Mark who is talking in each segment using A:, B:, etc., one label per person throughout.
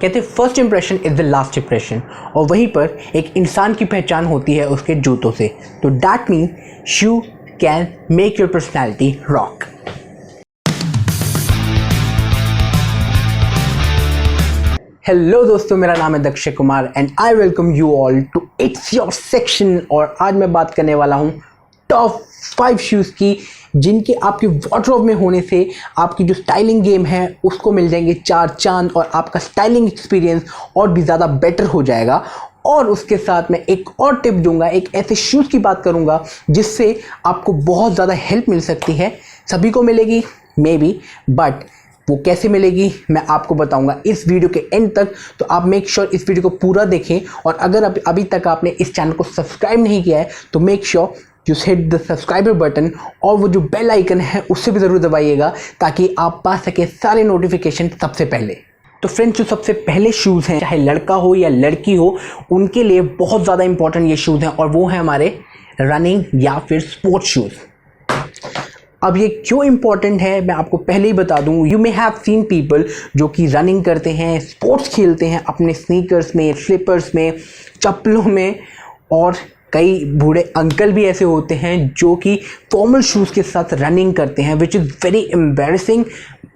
A: कहते हैं first impression is the last impression, और वहीं पर एक इंसान की पहचान होती है उसके जूतों से। तो that mean shoe can make your personality rock. Hello दोस्तों, मेरा नाम है Dakshay Kumar and I welcome you all to it's your section. और आज मैं बात करने वाला हूँ टॉप 5 शूज़ की, जिनके आपके वार्डरोब में होने से आपकी जो स्टाइलिंग गेम है उसको मिल जाएंगे 4 चांद और आपका स्टाइलिंग एक्सपीरियंस और भी ज़्यादा बेटर हो जाएगा। और उसके साथ मैं एक और टिप दूंगा, एक ऐसे शूज़ की बात करूंगा जिससे आपको बहुत ज़्यादा हेल्प मिल सकती है। सभी को मिलेगी मे बी, बट वो कैसे मिलेगी मैं आपको बताऊंगा इस वीडियो के एंड तक। तो आप मेक श्योर इस वीडियो को पूरा देखें, और अगर अभी तक आपने इस चैनल को सब्सक्राइब नहीं किया है तो make sure you hit the subscriber button, और वो जो बेल आइकन है उससे भी ज़रूर दबाइएगा ताकि आप पा सकें सारे नोटिफिकेशन सबसे पहले। तो फ्रेंड्स, जो सबसे पहले शूज़ हैं, चाहे लड़का हो या लड़की हो, उनके लिए बहुत ज़्यादा इंपॉर्टेंट ये शूज़ हैं, और वो है हमारे रनिंग या फिर स्पोर्ट्स शूज़। अब ये क्यों इंपॉर्टेंट है मैं आपको पहले ही बता दूं। You may have seen people जो कि रनिंग करते हैं, स्पोर्ट्स खेलते हैं अपने स्नीकर्स में, स्लीपर्स में, चप्पलों में, और कई बूढ़े अंकल भी ऐसे होते हैं जो कि फॉर्मल शूज़ के साथ रनिंग करते हैं, which is very embarrassing.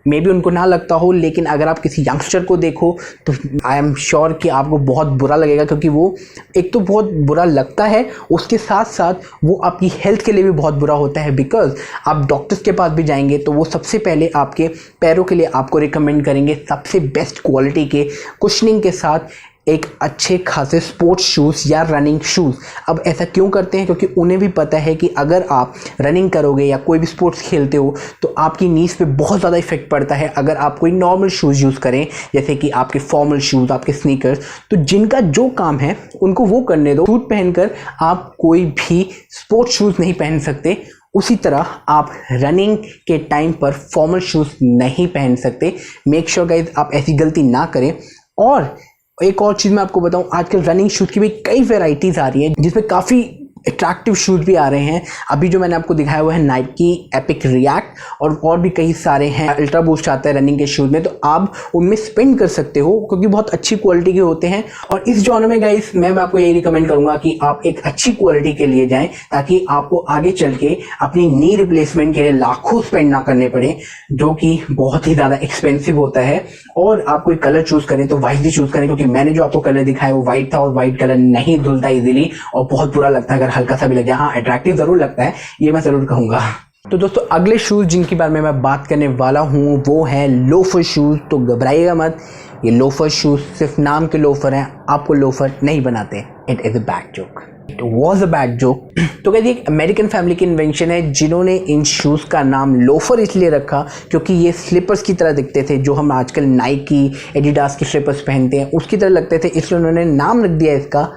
A: May be उनको ना लगता हो, लेकिन अगर आप किसी यंगस्टर को देखो तो आई एम श्योर कि आपको बहुत बुरा लगेगा, क्योंकि वो एक तो बहुत बुरा लगता है, उसके साथ साथ वो आपकी हेल्थ के लिए भी बहुत बुरा होता है। बिकॉज आप डॉक्टर्स के पास भी जाएंगे तो वो सबसे पहले आपके पैरों के लिए आपको रिकमेंड करेंगे सबसे बेस्ट क्वालिटी के कुशनिंग के साथ एक अच्छे खासे स्पोर्ट्स शूज़ या रनिंग शूज़। अब ऐसा क्यों करते हैं? क्योंकि उन्हें भी पता है कि अगर आप रनिंग करोगे या कोई भी स्पोर्ट्स खेलते हो तो आपकी नीज पे बहुत ज़्यादा इफेक्ट पड़ता है अगर आप कोई नॉर्मल शूज़ यूज़ करें, जैसे कि आपके फॉर्मल शूज़, आपके स्नीकर्स। तो जिनका जो काम है उनको वो करने दो। सूट पहनकर आप कोई भी स्पोर्ट्स शूज़ नहीं पहन सकते, उसी तरह आप रनिंग के टाइम पर फॉर्मल शूज़ नहीं पहन सकते। मेक श्योर गाइज आप ऐसी गलती ना करें। और एक और चीज़ मैं आपको बताऊं, आजकल रनिंग शूज़ की भी कई वेराइटीज़ आ रही हैं जिसमें काफ़ी अट्रैक्टिव शूज़ भी आ रहे हैं। अभी जो मैंने आपको दिखाया हुआ है नाइकी एपिक रिएक्ट, और भी कई सारे हैं। अल्ट्रा बूस्ट आता है रनिंग के शूज़ में, तो आप उनमें स्पेंड कर सकते हो क्योंकि बहुत अच्छी क्वालिटी के होते हैं। और इस जॉनर में गाइस मैं आपको यही रिकमेंड करूंगा कि आप एक अच्छी क्वालिटी के लिए जाएं, ताकि आपको आगे चल के अपनी नी रिप्लेसमेंट के लिए लाखों स्पेंड ना करने पड़े, जो कि बहुत ही ज़्यादा एक्सपेंसिव होता है। और आप कोई कलर चूज़ करें तो वाइट ही चूज़ करें, क्योंकि मैंने जो आपको कलर दिखाया वो वाइट था, और वाइट कलर नहीं धुलता इजीली और बहुत बुरा लगता है अगर हल्का सा भी लग जाए। हाँ, अट्रैक्टिव जरूर लगता है, ये मैं जरूर कहूंगा। तो दोस्तों, अगले शूज़ जिनके बारे में मैं बात करने वाला हूँ वो है लोफर शूज़। तो घबराइएगा मत, ये लोफर शूज़ सिर्फ नाम के लोफर हैं, आपको लोफर नहीं बनाते। It is a bad joke, it was a bad joke. तो कहते एक अमेरिकन फैमिली की इन्वेंशन है जिन्होंने इन शूज़ का नाम लोफर इसलिए रखा क्योंकि ये स्लीपर्स की तरह दिखते थे, जो हम आजकल नाइकी एडिडास के स्लीपर्स पहनते हैं उसकी तरह लगते थे, इसलिए उन्होंने नाम रख दिया इसका।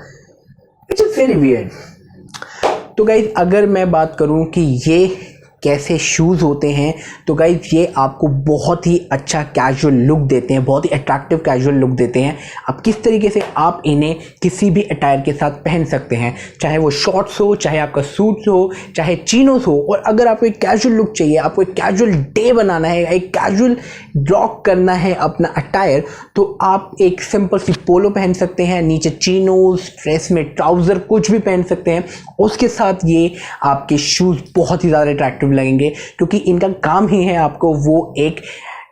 A: It's a very weird. तो गाइज अगर मैं बात करूं कि ये कैसे शूज़ होते हैं, तो गाइज ये आपको बहुत ही अच्छा कैजुअल लुक देते हैं, बहुत ही अट्रैक्टिव कैजुअल लुक देते हैं। अब किस तरीके से आप इन्हें किसी भी अटायर के साथ पहन सकते हैं, चाहे वो शॉर्ट्स हो, चाहे आपका सूट हो, चाहे चीनोस हो। और अगर आपको एक कैजुअल लुक चाहिए, आपको एक कैजुअल डे बनाना है, एक कैजुअल रॉक करना है अपना अटायर, तो आप एक सिंपल सी पोलो पहन सकते हैं, नीचे चीनोस, ड्रेस में ट्राउज़र, कुछ भी पहन सकते हैं। उसके साथ ये आपके शूज़ बहुत ही ज़्यादा अट्रैक्टिव लगेंगे, क्योंकि इनका काम ही है आपको वो एक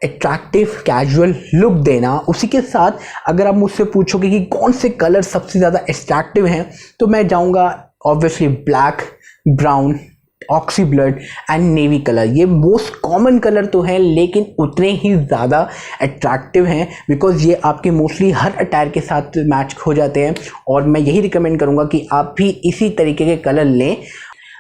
A: अट्रैक्टिव कैजुअल लुक देना। उसी के साथ अगर आप मुझसे पूछोगे कि कौन से कलर सबसे ज़्यादा अट्रैक्टिव हैं, तो मैं जाऊंगा obviously black, brown, oxy blood and navy colour. ये मोस्ट कॉमन कलर तो हैं, लेकिन उतने ही ज़्यादा अट्रैक्टिव हैं, बिकॉज ये आपके मोस्टली हर अटायर के साथ मैच हो जाते हैं। और मैं यही रिकमेंड करूँगा कि आप भी इसी तरीके के कलर लें।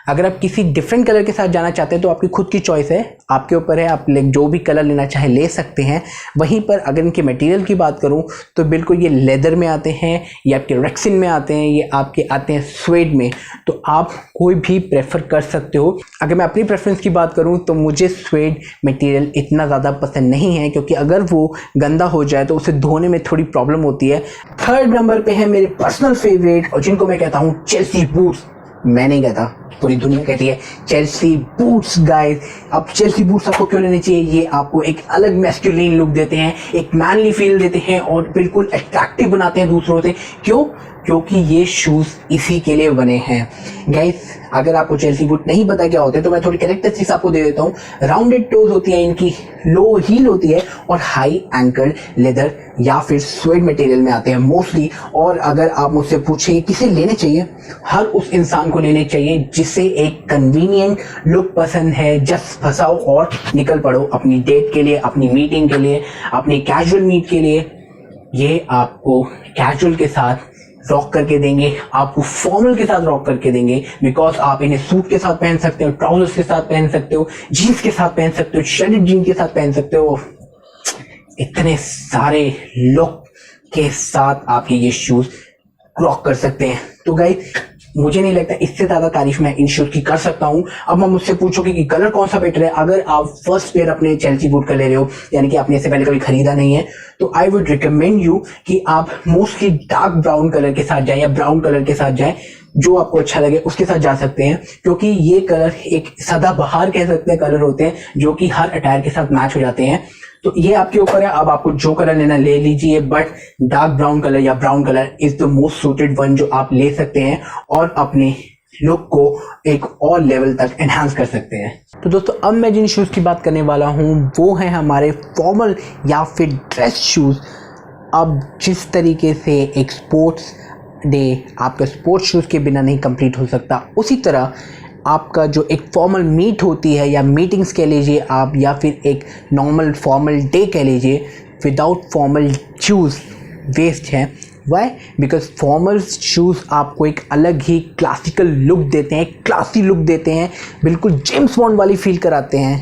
A: अगर आप किसी डिफरेंट कलर के साथ जाना चाहते हैं तो आपकी खुद की चॉइस है, आपके ऊपर है, आप जो भी कलर लेना चाहे ले सकते हैं। वहीं पर अगर इनके मटेरियल की बात करूं तो बिल्कुल ये लेदर में आते हैं, ये आपके रेक्सिन में आते हैं, ये आपके आते हैं स्वेड में, तो आप कोई भी प्रेफर कर सकते हो। अगर मैं अपनी प्रेफरेंस की बात करूं तो मुझे स्वेड मटेरियल इतना ज़्यादा पसंद नहीं है, क्योंकि अगर वो गंदा हो जाए तो उसे धोने में थोड़ी प्रॉब्लम होती है। थर्ड नंबर पे है मेरे पर्सनल फेवरेट, और जिनको मैं कहता हूँ चेल्सी बूट्स। मैं नहीं कहता, पूरी दुनिया कहती है चेल्सी बूट्स गाइस। अब चेल्सी बूट्स आपको क्यों लेने चाहिए? ये आपको एक अलग मैस्कुलिन लुक देते हैं, एक मैनली फील देते हैं और बिल्कुल अट्रैक्टिव बनाते हैं दूसरों से। क्यों? क्योंकि ये शूज इसी के लिए बने हैं गाइस। अगर आपको चेल्सी बूट नहीं पता क्या होते हैं तो मैं थोड़ी कैरेक्टरिस्टिक्स आपको दे देता हूँ। राउंडेड टोज होती है इनकी, लो हील होती है और हाई एंकल लेदर या फिर स्वेड मटेरियल में आते हैं मोस्टली। और अगर आप मुझसे पूछें किसे लेने चाहिए, हर उस इंसान को लेने चाहिए जिसे एक कन्वीनियंट लुक पसंद है। जस्ट फंसाओ और निकल पड़ो अपनी डेट के लिए, अपनी मीटिंग के लिए, अपनी कैजुअल मीट के लिए। ये आपको कैजुअल के साथ रॉक करके देंगे, आपको फॉर्मल के साथ रॉक करके देंगे, बिकॉज आप इन्हें सूट के साथ पहन सकते हो, ट्राउजर्स के साथ पहन सकते हो, जीन्स के साथ पहन सकते हो, शर्टेड जीन्स के साथ पहन सकते हो। इतने सारे लुक के साथ आप ये शूज रॉक कर सकते हैं। तो गाइस मुझे नहीं लगता इससे ज्यादा तारीफ मैं इन शूज की कर सकता हूं। अब मैं मुझसे पूछोगे कि कलर कौन सा बेटर है, अगर आप फर्स्ट पेयर अपने चेल्सी बूट का ले रहे हो, यानी कि आपने इससे पहले कभी खरीदा नहीं है, तो आई वुड रिकमेंड यू कि आप मोस्टली डार्क ब्राउन कलर के साथ जाएं या ब्राउन कलर के साथ जाएं, जो आपको अच्छा लगे उसके साथ जा सकते हैं। क्योंकि ये कलर एक सदाबहार कह सकते हैं कलर होते हैं जो कि हर अटायर के साथ मैच हो जाते हैं। तो ये आपके ऊपर है, अब आपको जो कलर लेना ले लीजिए, बट डार्क ब्राउन कलर या brown colour is the most suited one जो आप ले सकते हैं और अपने लुक को एक और लेवल तक एनहांस कर सकते हैं। तो दोस्तों अब मैं जिन शूज की बात करने वाला हूं वो हैं हमारे फॉर्मल या फिर ड्रेस शूज। अब जिस तरीके से एक स्पोर्ट्स डे आपका स्पोर्ट्स शूज के बिना नहीं कंप्लीट हो सकता, उसी तरह आपका जो एक फॉर्मल मीट होती है या मीटिंग्स कह लीजिए आप, या फिर एक नॉर्मल फॉर्मल डे कह लीजिए, विदाउट फॉर्मल शूज़ वेस्ट है। वाई? बिकॉज फॉर्मल शूज़ आपको एक अलग ही क्लासिकल लुक देते हैं, क्लासी लुक देते हैं, बिल्कुल जेम्स बॉन्ड वाली फील कराते हैं।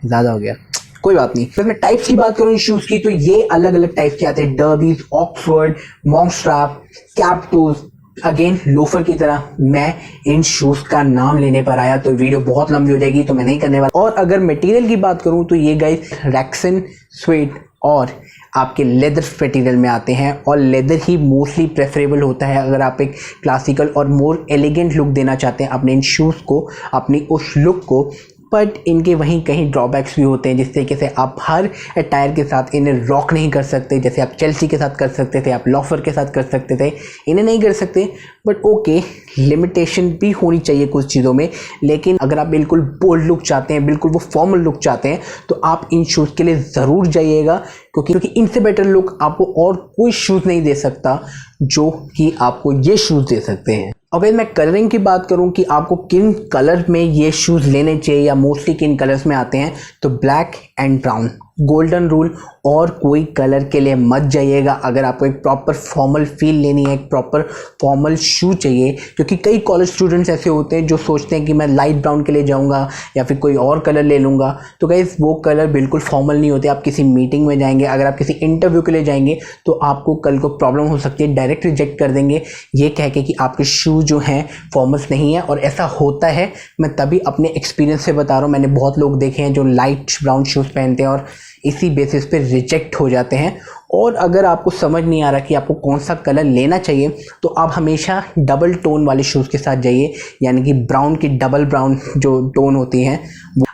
A: ज़्यादा हो गया, कोई बात नहीं। फिर मैं टाइप्स की बात करूँ शूज़ की, तो ये अलग अलग टाइप के आते हैं, derbies, Oxford, monk strap, cap twos. Again loafer की तरह मैं इन शूज का नाम लेने पर आया तो वीडियो बहुत लंबी हो जाएगी, तो मैं नहीं करने वाला। और अगर मटेरियल की बात करूं तो ये गाइस रैक्सन, स्वेड और आपके लेदर मटेरियल में आते हैं, और लेदर ही मोस्टली प्रेफरेबल होता है अगर आप एक क्लासिकल और मोर एलिगेंट लुक देना चाहते हैं अपने इन शूज़ को, अपनी उस लुक को। बट इनके वहीं कहीं ड्रॉबैक्स भी होते हैं, जिस तरीके से आप हर अटायर के साथ इन्हें रॉक नहीं कर सकते, जैसे आप चेल्सी के साथ कर सकते थे, आप लॉफर के साथ कर सकते थे, इन्हें नहीं कर सकते। बट ओके, लिमिटेशन भी होनी चाहिए कुछ चीज़ों में। लेकिन अगर आप बिल्कुल बोल्ड लुक चाहते हैं, बिल्कुल वो फॉर्मल लुक चाहते हैं, तो आप इन शूज़ के लिए ज़रूर जाइएगा, क्योंकि इनसे बेटर लुक आपको और कोई शूज़ नहीं दे सकता जो कि आपको ये शूज़ दे सकते हैं। अगर मैं कलरिंग की बात करूं कि आपको किन कलर में ये शूज़ लेने चाहिए या मोस्टली किन कलर्स में आते हैं, तो black and brown, golden rule, और कोई कलर के लिए मत जाइएगा अगर आपको एक प्रॉपर फॉर्मल फील लेनी है, एक प्रॉपर फॉर्मल शू चाहिए। क्योंकि कई कॉलेज स्टूडेंट्स ऐसे होते हैं जो सोचते हैं कि मैं लाइट ब्राउन के लिए जाऊंगा या फिर कोई और कलर ले लूँगा, तो गाइस वो कलर बिल्कुल फॉर्मल नहीं होते। आप किसी मीटिंग में जाएंगे, अगर आप किसी इंटरव्यू के लिए जाएंगे, तो आपको कल को प्रॉब्लम हो सकती है, डायरेक्ट रिजेक्ट कर देंगे ये कह के कि आपके शू जो हैं फॉर्मल्स नहीं है। और ऐसा होता है, मैं तभी अपने एक्सपीरियंस से बता रहा हूँ। मैंने बहुत लोग देखे हैं जो लाइट ब्राउन शूज़ पहनते हैं और इसी बेसिस पे रिजेक्ट हो जाते हैं। और अगर आपको समझ नहीं आ रहा कि आपको कौन सा कलर लेना चाहिए, तो आप हमेशा डबल टोन वाले शूज़ के साथ जाइए, यानी कि ब्राउन की डबल ब्राउन जो टोन होती हैं,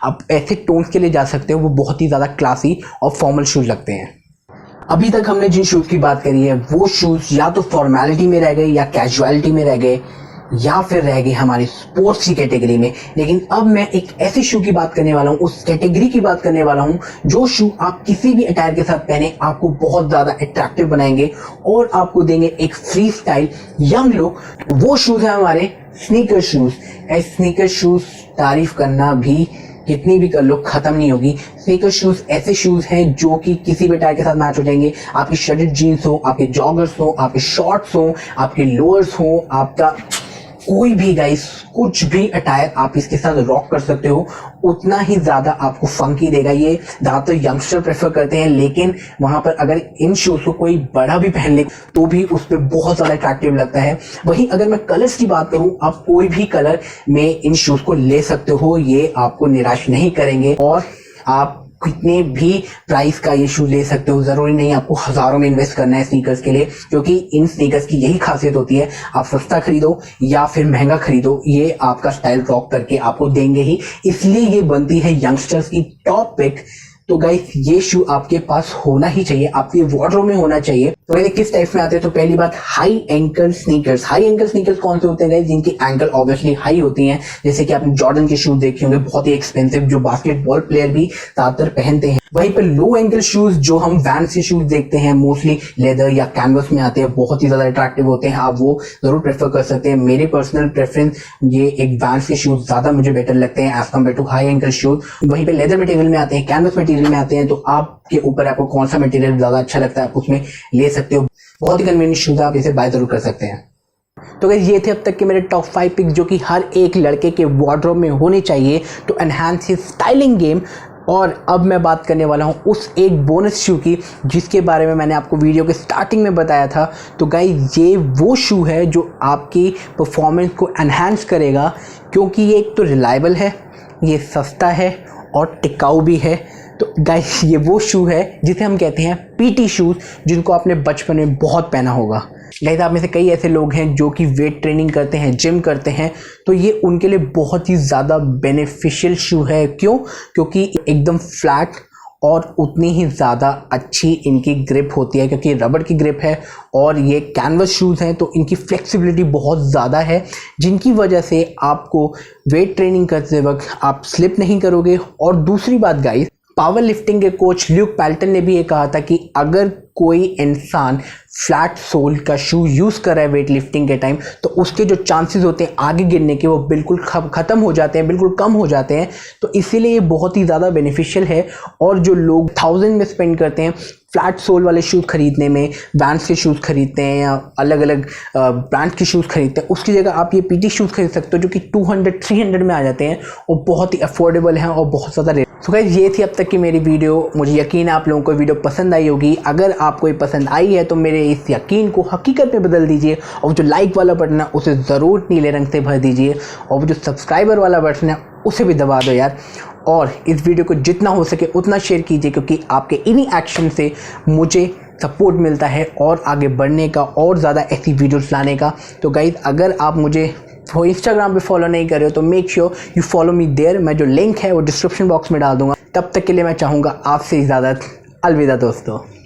A: आप ऐसे टोन्स के लिए जा सकते हो, वो बहुत ही ज़्यादा क्लासी और फॉर्मल शूज़ लगते हैं। अभी तक हमने जिन शूज़ की बात करी है वो शूज़ या तो फॉर्मेलिटी में रह गए, या कैजुअलिटी में रह गए, या फिर रह गए हमारी स्पोर्ट्स की कैटेगरी में। लेकिन अब मैं एक ऐसे शू की बात करने वाला हूँ, उस कैटेगरी की बात करने वाला हूँ जो शू आप किसी भी अटायर के साथ पहने आपको बहुत ज्यादा अट्रैक्टिव बनाएंगे और आपको देंगे एक फ्री स्टाइल यंग लुक। वो शूज है हमारे स्नीकर शूज। स्नीकर शूज तारीफ करना भी कितनी भी कर लो खत्म नहीं होगी। स्नीकर शूज ऐसे शूज हैं जो कि किसी भी टायर के साथ मैच हो जाएंगे। आपकी शर्टेड जीन्स हो, आपके जॉगर्स हो, आपके शॉर्ट्स हो, आपके लोअर्स हो, आपका कोई भी गाइस कुछ भी अटायर आप इसके साथ रॉक कर सकते हो, उतना ही ज्यादा आपको फंकी देगा। ये ज्यादातर यंगस्टर प्रेफर करते हैं, लेकिन वहां पर अगर इन शूज को कोई बड़ा भी पहन ले तो भी उस पर बहुत ज्यादा अट्रैक्टिव लगता है। वहीं अगर मैं कलर्स की बात करूं, आप कोई भी कलर में इन शूज को ले सकते हो, ये आपको निराश नहीं करेंगे और आप कितने भी प्राइस का ये शूज ले सकते हो। ज़रूरी नहीं आपको हज़ारों में इन्वेस्ट करना है स्नीकर्स के लिए, क्योंकि इन स्नीकर्स की यही खासियत होती है, आप सस्ता खरीदो या फिर महंगा खरीदो, ये आपका स्टाइल रॉक करके आपको देंगे ही। इसलिए ये बनती है यंगस्टर्स की टॉप पिक। तो गाइस ये शू आपके पास होना ही चाहिए, आपके वार्डरोब में होना चाहिए। तो गाइस किस टाइप में आते हैं, तो पहली बात high ankle sneakers. High ankle sneakers कौन से होते हैं गाइस, जिनकी एंकल ऑब्वियसली हाई होती हैं। जैसे कि आपने जॉर्डन के शूज देखे होंगे, बहुत ही एक्सपेंसिव, जो बास्केटबॉल प्लेयर भी ज्यादातर पहनते हैं। वहीं पर लो एंकल शूज जो हम वैंस के शूज देखते हैं, मोस्टली लेदर या कैनवस में आते हैं, बहुत ही ज्यादा अट्रैक्टिव होते हैं, आप वो जरूर प्रेफर कर सकते हैं। मेरे पर्सनल प्रेफरेंस ये एक वैंस के शूज ज्यादा मुझे बेटर लगते हैं as compared to high ankle shoes. वहीं पे लेदर मटेरियल में आते हैं, कैनवस मटेरियल में आते हैं, तो आपके ऊपर आपको कौन सा मटेरियल ज्यादा अच्छा लगता है आप उसमें ले सकते हो। बहुत ही कन्वीनियंट शूज, आप इसे बाय जरूर कर सकते हैं। तो गाइस ये थे अब तक के मेरे टॉप 5 पिक्स जो कि हर एक लड़के के वार्डरोब में होने चाहिए to enhance his styling game. और अब मैं बात करने वाला हूँ उस एक बोनस शू की जिसके बारे में मैंने आपको वीडियो के स्टार्टिंग में बताया था। तो गाइस ये वो शू है जो आपकी परफॉर्मेंस को एनहांस करेगा, क्योंकि ये एक तो रिलायबल है, ये सस्ता है और टिकाऊ भी है। तो गाइस ये वो शू है जिसे हम कहते हैं पीटी शूज़, जिनको आपने बचपन में बहुत पहना होगा। गाइस आप में से कई ऐसे लोग हैं जो कि वेट ट्रेनिंग करते हैं, जिम करते हैं, तो ये उनके लिए बहुत ही ज़्यादा बेनिफिशियल शू है। क्यों? क्योंकि एकदम फ्लैट और उतनी ही ज़्यादा अच्छी इनकी ग्रिप होती है, क्योंकि रबड़ की ग्रिप है और ये कैनवस शूज़ हैं, तो इनकी फ्लेक्सिबिलिटी बहुत ज़्यादा है, जिनकी वजह से आपको वेट ट्रेनिंग करते वक्त आप स्लिप नहीं करोगे। और दूसरी बात गाइस, पावर लिफ्टिंग के कोच ल्यूक पैल्टन ने भी ये कहा था कि अगर कोई इंसान फ्लैट सोल का शू यूज़ कर रहा है वेट लिफ्टिंग के टाइम, तो उसके जो चांसेस होते हैं आगे गिरने के वो बिल्कुल ख़त्म हो जाते हैं, बिल्कुल कम हो जाते हैं। तो इसीलिए ये बहुत ही ज़्यादा बेनिफिशियल है। और जो लोग 1000 में स्पेंड करते हैं फ्लैट सोल वाले शूज़ खरीदने में, वैंस के शूज़ खरीदते हैं या अलग अलग ब्रांड के शूज़ खरीदते हैं, उसकी जगह आप ये पीटी शूज़ खरीद सकते हो जो कि 200-300 में आ जाते हैं और बहुत ही अफोर्डेबल हैं और बहुत ज़्यादा। तो गाइस ये थी अब तक की मेरी वीडियो। मुझे यकीन है आप लोगों को वीडियो पसंद आई होगी। अगर आपको ये पसंद आई है तो मेरे इस यकीन को हकीकत में बदल दीजिए, और जो लाइक वाला बटन है उसे ज़रूर नीले रंग से भर दीजिए, और जो सब्सक्राइबर वाला बटन है उसे भी दबा दो यार। और इस वीडियो को जितना हो सके उतना शेयर कीजिए, क्योंकि आपके इन्हीं एक्शन से मुझे सपोर्ट मिलता है और आगे बढ़ने का और ज़्यादा ऐसी वीडियोस लाने का। तो गाइस अगर आप मुझे इंस्टाग्राम पे फॉलो नहीं कर रहे हो तो make sure you follow me there. मैं जो लिंक है वो डिस्क्रिप्शन बॉक्स में डाल दूंगा। तब तक के लिए मैं चाहूँगा आपसे इजाज़त। अलविदा दोस्तों।